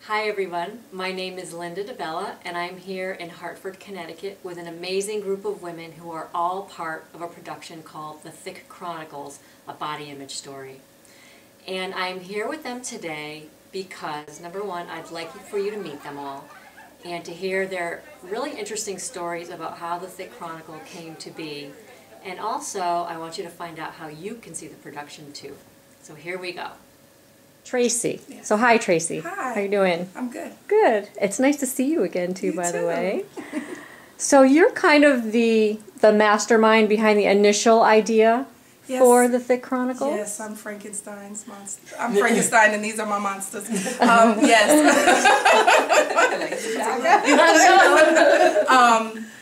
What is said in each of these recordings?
Hi everyone, my name is Linda DeBella and I'm here in Hartford, Connecticut with an amazing group of women who are all part of a production called The Thick Chronicles, a body image story. And I'm here with them today because, number one, I'd like for you to meet them all and to hear their really interesting stories about how The Thick Chronicle came to be. And also, I want you to find out how you can see the production too. So here we go. Tracy. Yeah. So hi, Tracy. Hi. How you doing? I'm good. Good. It's nice to see you again too, by the way. You So you're kind of the mastermind behind the initial idea for The Thick Chronicles? Yes, I'm Frankenstein's monster. I'm Frankenstein and these are my monsters. Yes.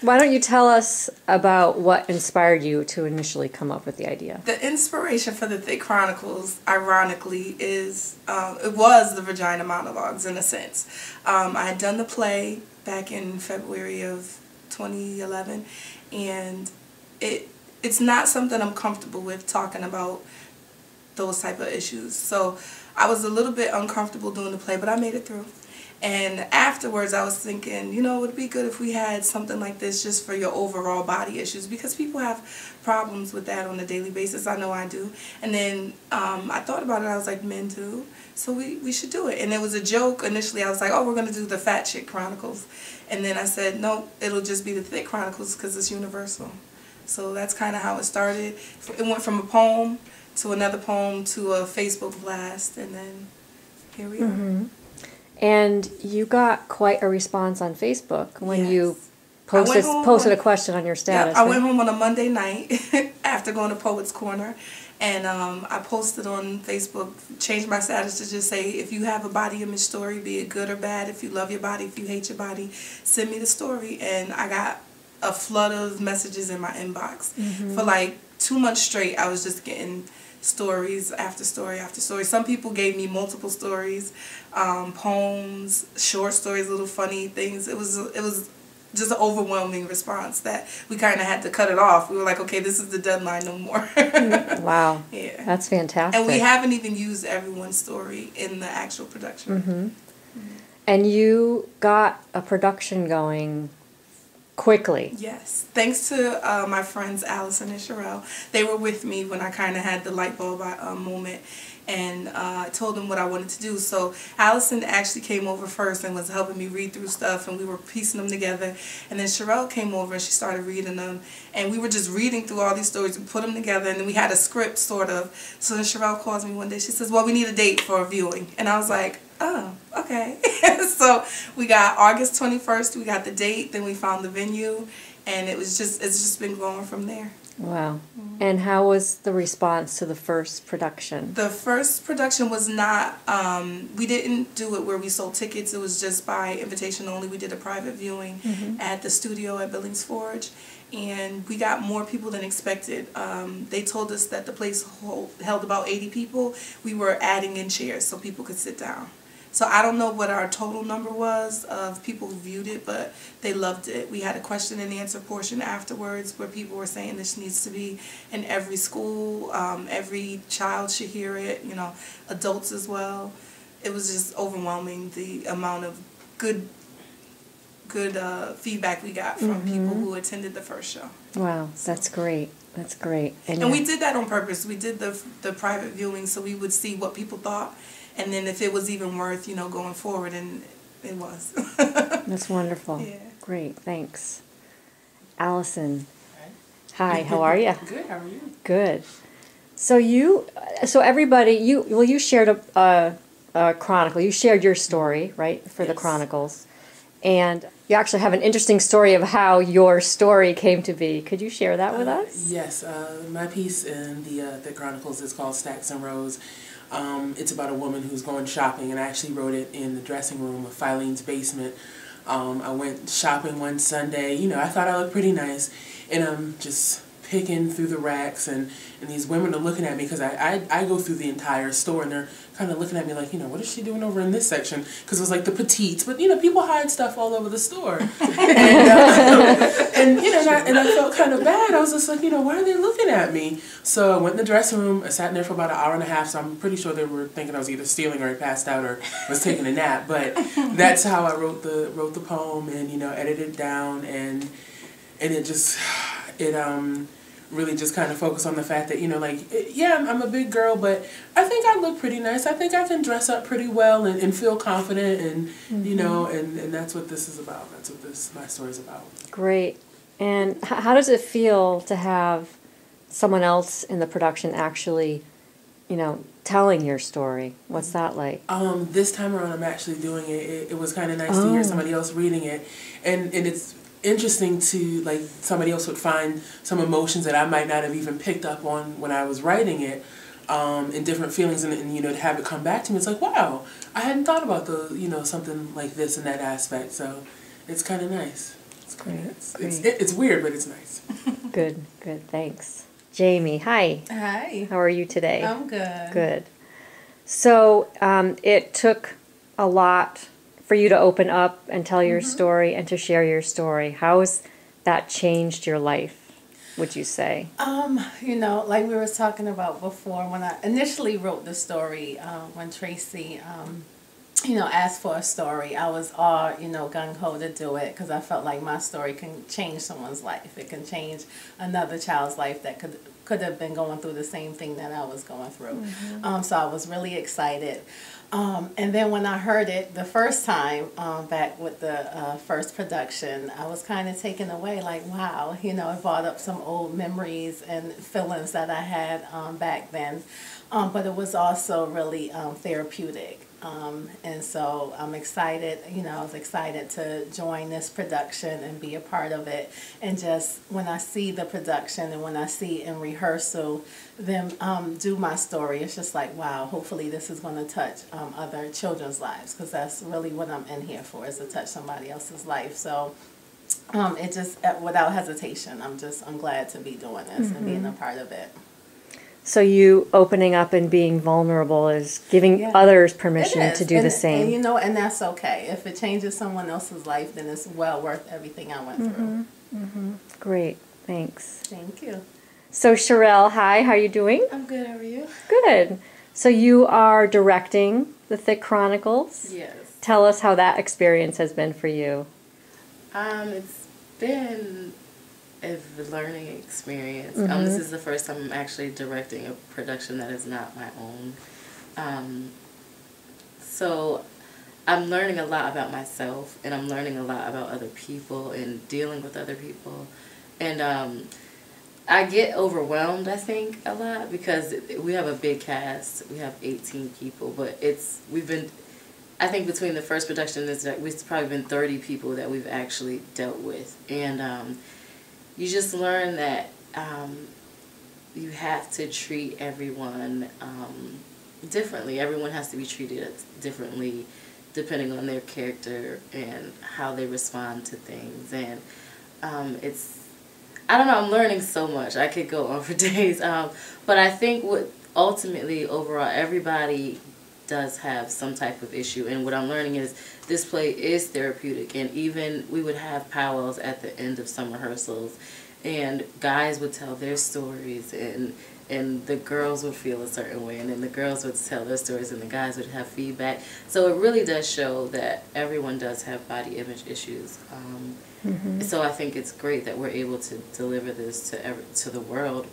Why don't you tell us about what inspired you to initially come up with the idea? The inspiration for The Thick Chronicles, ironically, is it was the Vagina Monologues in a sense. I had done the play back in February of 2011, and it's not something I'm comfortable with talking about those type of issues. So I was a little bit uncomfortable doing the play, but I made it through. And afterwards I was thinking, you know, it would be good if we had something like this just for your overall body issues, because people have problems with that on a daily basis. I know I do. And then I thought about it. I was like, men do. So we should do it. And it was a joke. Initially I was like, oh, we're going to do the Fat Chick Chronicles. And then I said, no, it'll just be the Thick Chronicles because it's universal. So that's kind of how it started. It went from a poem to another poem to a Facebook blast, and then here we are. And you got quite a response on Facebook when you posted a question on your status. Yeah, I went home on a Monday night after going to Poets Corner, and I posted on Facebook, changed my status to just say, if you have a body image story, be it good or bad, if you love your body, if you hate your body, send me the story. And I got a flood of messages in my inbox. For like 2 months straight, I was just getting stories after story after story. Some people gave me multiple stories, poems, short stories, little funny things. It was just an overwhelming response that we kind of had to cut it off. We were like, okay, this is the deadline, no more. Wow. Yeah. That's fantastic. And we haven't even used everyone's story in the actual production. And you got a production going quickly. Yes. Thanks to my friends Allison and Sherelle. They were with me when I kind of had the light bulb moment, and I told them what I wanted to do. So Allison actually came over first and was helping me read through stuff, and we were piecing them together. And then Sherelle came over and she started reading them, and we were just reading through all these stories and put them together, and then we had a script sort of. So then Sherelle calls me one day. She says, well, we need a date for a viewing. And I was like, oh, okay. So we got August 21st, we got the date, then we found the venue, and it's just been growing from there. Wow. And how was the response to the first production? The first production was not, we didn't do it where we sold tickets. It was just by invitation only. We did a private viewing at the studio at Billings Forge, and we got more people than expected. They told us that the place held about 80 people. We were adding in chairs so people could sit down. So I don't know what our total number was of people who viewed it, but they loved it. We had a question and answer portion afterwards where people were saying this needs to be in every school, every child should hear it, you know, adults as well. It was just overwhelming, the amount of good feedback we got from people who attended the first show. Wow, that's great. That's great. And we did that on purpose. We did the private viewing so we would see what people thought, and then if it was even worth, you know, going forward, and it was. That's wonderful. Yeah. Great, thanks. Allison. Hi, how are you? Good, how are you? Good. So everybody, you shared a chronicle. You shared your story, right, for the Chronicles. And you actually have an interesting story of how your story came to be. Could you share that with us? Yes, my piece in the Chronicles is called Stacks and Rows. It's about a woman who's going shopping, and I actually wrote it in the dressing room of Filene's basement. I went shopping one Sunday. You know, I thought I looked pretty nice, and I'm just picking through the racks, and these women are looking at me because I go through the entire store, and they're kind of looking at me like, what is she doing over in this section? Because it was like the petites, but people hide stuff all over the store. And I felt kind of bad. I was just like, why are they looking at me? So I went in the dressing room. I sat in there for about an hour and a half, so I'm pretty sure they were thinking I was either stealing or I passed out or was taking a nap. But that's how I wrote the poem and, edited it down, and it just, really just kind of focus on the fact that, I'm a big girl, but I think I look pretty nice. I think I can dress up pretty well and feel confident, and, and that's what this is about. That's what my story is about. Great. And how does it feel to have someone else in the production actually, telling your story? What's that like? This time around, I'm actually doing it. It was kind of nice to hear somebody else reading it, and it's interesting to, like, somebody else would find some emotions that I might not have even picked up on when I was writing it, and different feelings, and to have it come back to me, it's like, wow, I hadn't thought about something like this in that aspect. So it's kind of nice. It's great. It's weird, but it's nice. Good, thanks. Jamie, hi. Hi. How are you today? I'm good. Good. So it took a lot for you to open up and tell your story and to share your story. How has that changed your life, would you say? Like we were talking about before, when I initially wrote the story, when Tracy, asked for a story, I was all, gung-ho to do it because I felt like my story can change someone's life. It can change another child's life that could have been going through the same thing that I was going through. So I was really excited. And then when I heard it the first time, back with the first production, I was kind of taken away, like, wow, it brought up some old memories and feelings that I had back then. But it was also really therapeutic. And so I'm excited, I was excited to join this production and be a part of it. And just when I see the production and when I see in rehearsal them do my story, it's just like, wow, hopefully this is going to touch other children's lives, because that's really what I'm in here for, is to touch somebody else's life. So it just, without hesitation, I'm glad to be doing this and being a part of it. So you opening up and being vulnerable is giving others permission to do the same. And, and that's okay. If it changes someone else's life, then it's well worth everything I went through. Great. Thanks. Thank you. So Sherelle, hi. How are you doing? I'm good. How are you? Good. So you are directing The Thick Chronicles. Yes. Tell us how that experience has been for you. It's been a learning experience. This is the first time I'm actually directing a production that is not my own. So I'm learning a lot about myself, and I'm learning a lot about other people and dealing with other people. And I get overwhelmed, I think, a lot, because we have a big cast. We have 18 people, but I think between the first production and this, we've probably been 30 people that we've actually dealt with. And you just learn that you have to treat everyone differently. Everyone has to be treated differently depending on their character and how they respond to things. And I don't know, I'm learning so much. I could go on for days. But I think ultimately, overall, everybody does have some type of issue. And what I'm learning is this play is therapeutic. And even we would have powwows at the end of some rehearsals, and guys would tell their stories, and the girls would feel a certain way, and then the girls would tell their stories, and the guys would have feedback. So it really does show that everyone does have body image issues. So I think it's great that we're able to deliver this to the world,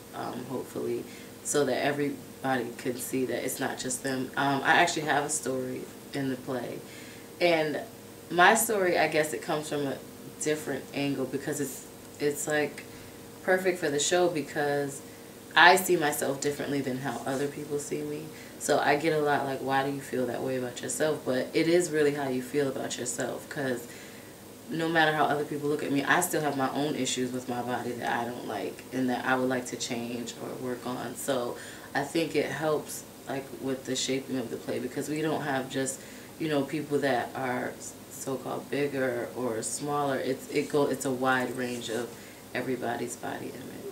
hopefully, so that everybody could see that it's not just them. I actually have a story in the play, and my story, I guess it comes from a different angle, because it's like perfect for the show, because I see myself differently than how other people see me. So I get a lot like, why do you feel that way about yourself? But it is really how you feel about yourself, because no matter how other people look at me, I still have my own issues with my body that I don't like and that I would like to change or work on. So I think it helps, like, with the shaping of the play, because we don't have just, people that are so-called bigger or smaller. It's a wide range of everybody's body image.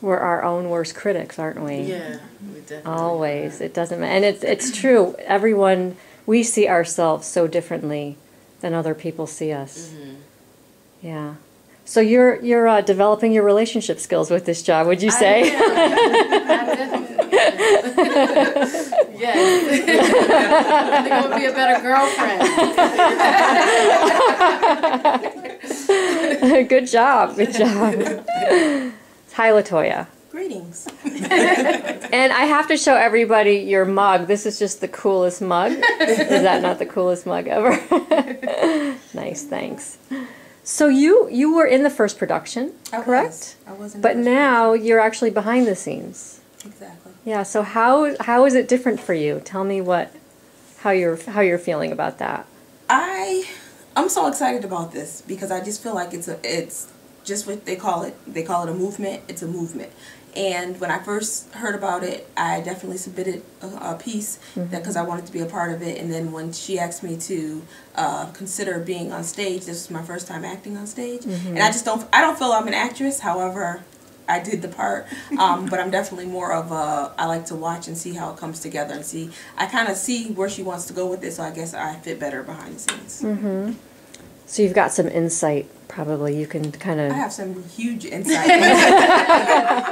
We're our own worst critics, aren't we? Yeah, we definitely Always. are. It doesn't matter. And it's true. Everyone, we see ourselves so differently than other people see us. Yeah. So you're developing your relationship skills with this job, would you say? I definitely am. Yes. I think I'm going to be a better girlfriend. Good job. Good job. Hi, Latoya. Greetings. And I have to show everybody your mug. This is just the coolest mug. Is that not the coolest mug ever? Nice, thanks. So you were in the first production, correct? I was in the But first now you're actually behind the scenes. production. Exactly. Yeah. So how is it different for you? Tell me how you're feeling about that. I'm so excited about this because I just feel like it's just what they call it. They call it a movement. It's a movement. And when I first heard about it, I definitely submitted a piece because I wanted to be a part of it. And then when she asked me to consider being on stage, this was my first time acting on stage. And I don't feel I'm an actress. However, I did the part. But I'm definitely more of I like to watch and see how it comes together and I kind of see where she wants to go with it. So I guess I fit better behind the scenes. So you've got some insight, probably. You can kind of... I have some huge insight.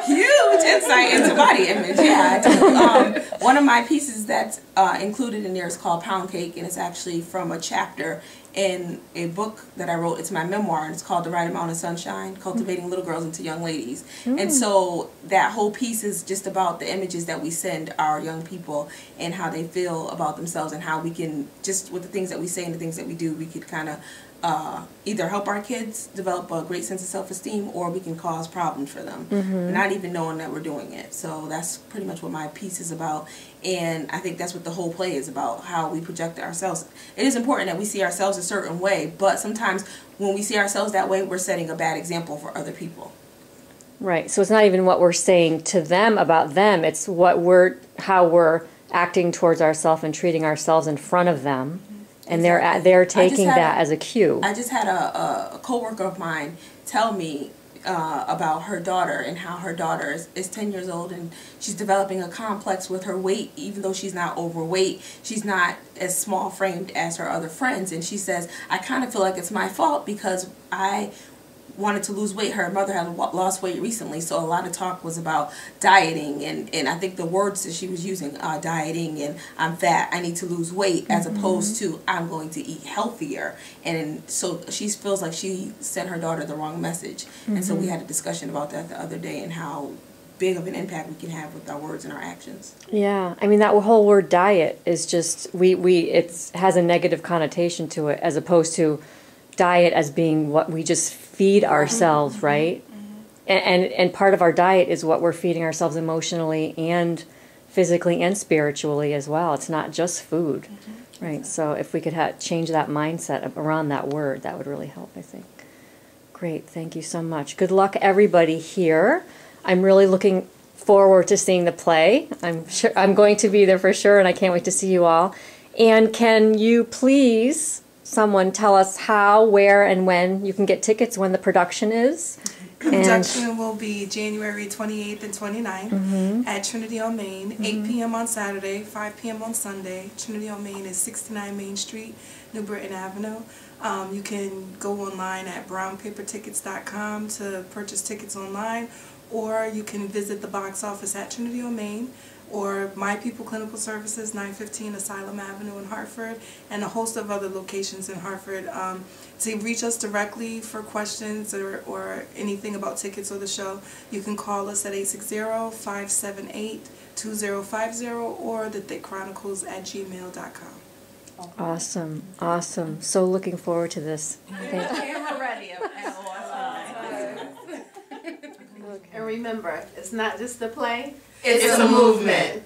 Huge insight into body image, yeah. I do. One of my pieces that's included in there is called Pound Cake, and it's actually from a chapter in a book that I wrote. It's my memoir, and it's called The Right Amount of Sunshine, Cultivating Little Girls into Young Ladies. And so that whole piece is just about the images that we send our young people and how they feel about themselves and how we can, just with the things that we say and the things that we do, we could kind of either help our kids develop a great sense of self-esteem, or we can cause problems for them, not even knowing that we're doing it. So that's pretty much what my piece is about, and I think that's what the whole play is about, how we project ourselves. It is important that we see ourselves a certain way, but sometimes when we see ourselves that way, we're setting a bad example for other people. Right. So it's not even what we're saying to them about them. It's how we're acting towards ourselves and treating ourselves in front of them. And they're taking that as a cue. I just had a coworker of mine tell me about her daughter and how her daughter is 10 years old and she's developing a complex with her weight. Even though she's not overweight, she's not as small framed as her other friends. And she says, I kind of feel like it's my fault because I wanted to lose weight. Her mother had lost weight recently, so a lot of talk was about dieting, and I think the words that she was using, dieting and I'm fat, I need to lose weight, as opposed to I'm going to eat healthier. And so she feels like she sent her daughter the wrong message. And so we had a discussion about that the other day and how big of an impact we can have with our words and our actions. Yeah, I mean that whole word diet is just it has a negative connotation to it, as opposed to diet as being what we just feed ourselves, right? And part of our diet is what we're feeding ourselves emotionally and physically and spiritually as well. It's not just food, right? So if we could change that mindset around that word, that would really help, I think. Great, thank you so much. Good luck, everybody here. I'm really looking forward to seeing the play. I'm going to be there for sure, and I can't wait to see you all. And can you please, someone tell us how, where, and when you can get tickets, when the production is? Production will be January 28th and 29th at Trinity on Main, 8 p.m. on Saturday, 5 p.m. on Sunday. Trinity on Main is 69 Main Street, New Britain Avenue. You can go online at brownpapertickets.com to purchase tickets online, or you can visit the box office at Trinity on Main, or My People Clinical Services, 915 Asylum Avenue in Hartford, and a host of other locations in Hartford. To reach us directly for questions or anything about tickets or the show, you can call us at 860-578-2050 or thethickchronicles@gmail.com. Awesome, awesome. So looking forward to this. Camera ready. And remember, it's not just a play, It's a movement.